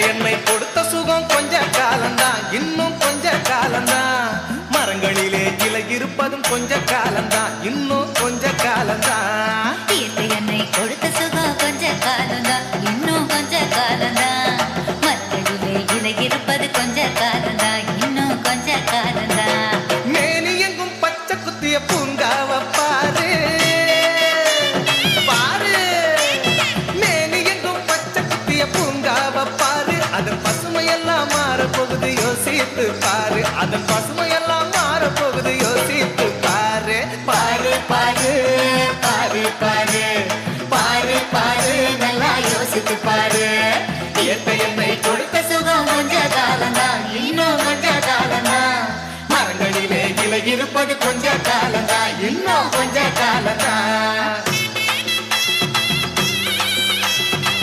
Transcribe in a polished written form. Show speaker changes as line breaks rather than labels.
என்னை கொடுத்த சுகம் கொஞ்ச காலம்தான், இன்னும் கொஞ்ச காலம்தான். மரங்களிலே இலை இருப்பதும் கொஞ்ச காலம்தான், இன்னும் கொஞ்ச காலம்தான்.
என்னை கொடுத்த சுகம் கொஞ்ச காலம்தான், இன்னும் கொஞ்ச காலம்தான். மரங்களிலே இலை இருப்பது கொஞ்ச காலம்தான், இன்னும் கொஞ்ச காலம்தான்.
மேனி எங்கும் பச்சை குத்திய பூங்காவ பாரு பாரு, மேனி எங்கும் பச்சை குத்திய பூங்காவ பாரு. அதன் பசுமையெல்லாம் மாறப்போகுது யோசித்து பாரு, அதன் பசுமையெல்லாம் மாறப்போகுது யோசித்து பாரு. பாரு பாரு பாரு பாரு பாரு பாரு, நல்லா யோசித்து பாரு. இயற்கை என்னை கொடுத்த சுகம் கொஞ்ச காலம்தான், இன்னும் கொஞ்ச காலம்தான். மரங்களிலே இலை இருப்பது கொஞ்ச காலம்.